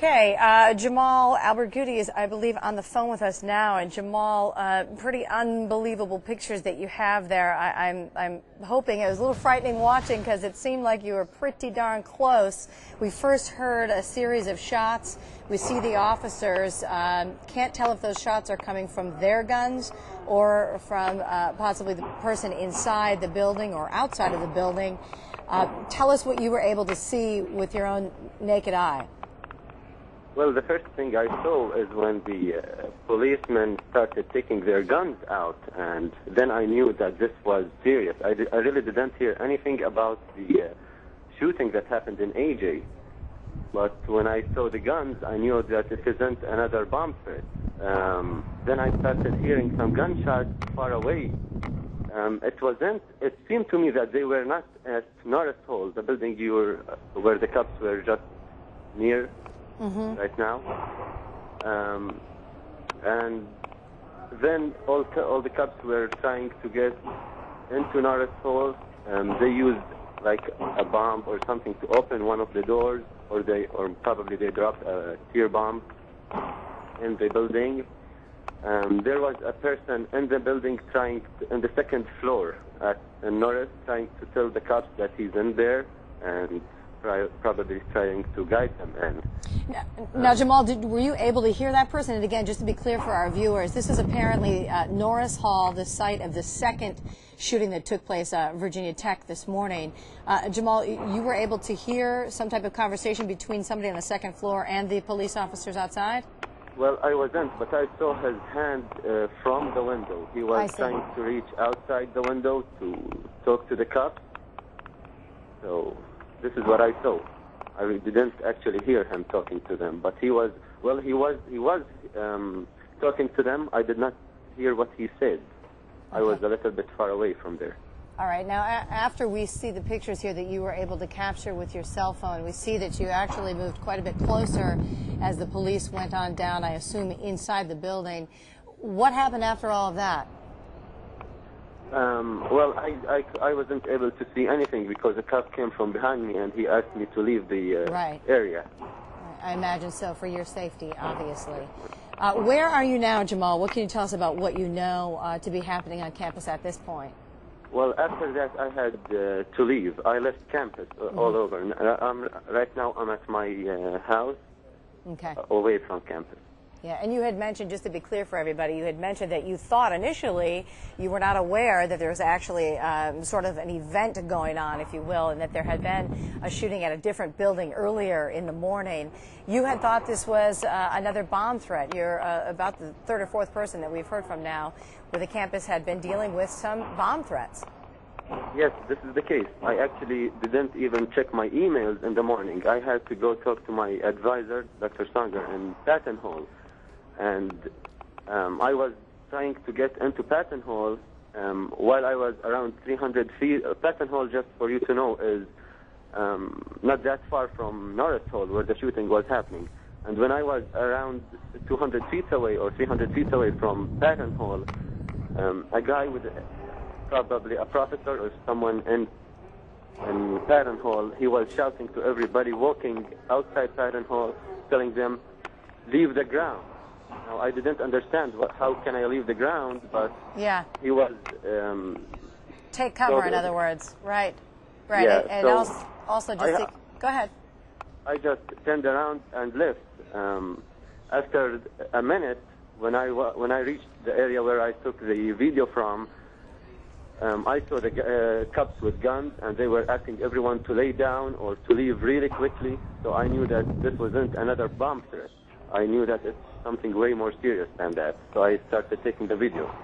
Okay, Jamal Alberguti is, I believe, on the phone with us now. And Jamal, pretty unbelievable pictures that you have there. I'm hoping it was a little frightening watching because it seemed like you were pretty darn close. We first heard a series of shots. We see the officers. Can't tell if those shots are coming from their guns or from possibly the person inside the building or outside of the building. Tell us what you were able to see with your own naked eye. Well, the first thing I saw is when the policemen started taking their guns out, and then I knew that this was serious. I really didn't hear anything about the shooting that happened in AJ, but when I saw the guns, I knew that it isn't another bomb threat. Then I started hearing some gunshots far away. It seemed to me that they were not at Norris Hall, the building where the cops were just near. Right now, and then all the cops were trying to get into Norris Hall. They used like a bomb or something to open one of the doors, or probably they dropped a tear bomb in the building. There was a person in the building in the second floor in Norris, trying to tell the cops that he's in there and probably trying to guide them in. Now, Jamal, were you able to hear that person? And again, just to be clear for our viewers, this is apparently Norris Hall, the site of the second shooting that took place at Virginia Tech this morning. Jamal, you were able to hear some type of conversation between somebody on the second floor and the police officers outside? Well, I wasn't, but I saw his hand from the window. He was trying to reach outside the window to talk to the cops. So this is what I saw. I didn't actually hear him talking to them, but he was talking to them. I did not hear what he said. I was a little bit far away from there. All right. Now, after we see the pictures here that you were able to capture with your cell phone, we see that you actually moved quite a bit closer as the police went on down, I assume, inside the building. What happened after all of that? Well, I wasn't able to see anything because the cop came from behind me and he asked me to leave the area. I imagine so, for your safety, obviously. Where are you now, Jamal? What can you tell us about what you know to be happening on campus at this point? Well, after that, I had to leave. I left campus all over. Right now, I'm at my house, away from campus. Yeah, and you had mentioned, just to be clear for everybody, you had mentioned that you thought initially you were not aware that there was actually sort of an event going on, if you will, and that there had been a shooting at a different building earlier in the morning. You had thought this was another bomb threat. You're about the third or fourth person that we've heard from now where the campus had been dealing with some bomb threats. Yes, this is the case. I actually didn't even check my emails in the morning. I had to go talk to my advisor, Dr. Sanger, in Patton Hall. And I was trying to get into Patton Hall while I was around 300 feet. Patton Hall, just for you to know, is not that far from Norris Hall where the shooting was happening. And when I was around 200 feet away or 300 feet away from Patton Hall, a guy with probably a professor or someone in Patton Hall, he was shouting to everybody walking outside Patton Hall, telling them, leave the ground. Now, I didn't understand how can I leave the ground, but he was... take cover, in other words. Right. Yeah, and also just... go ahead. I just turned around and left. After a minute, when I reached the area where I took the video from, I saw the cops with guns, and they were asking everyone to lay down or to leave really quickly. So I knew that this wasn't another bomb threat. I knew that it's something way more serious than that. So I started taking the video.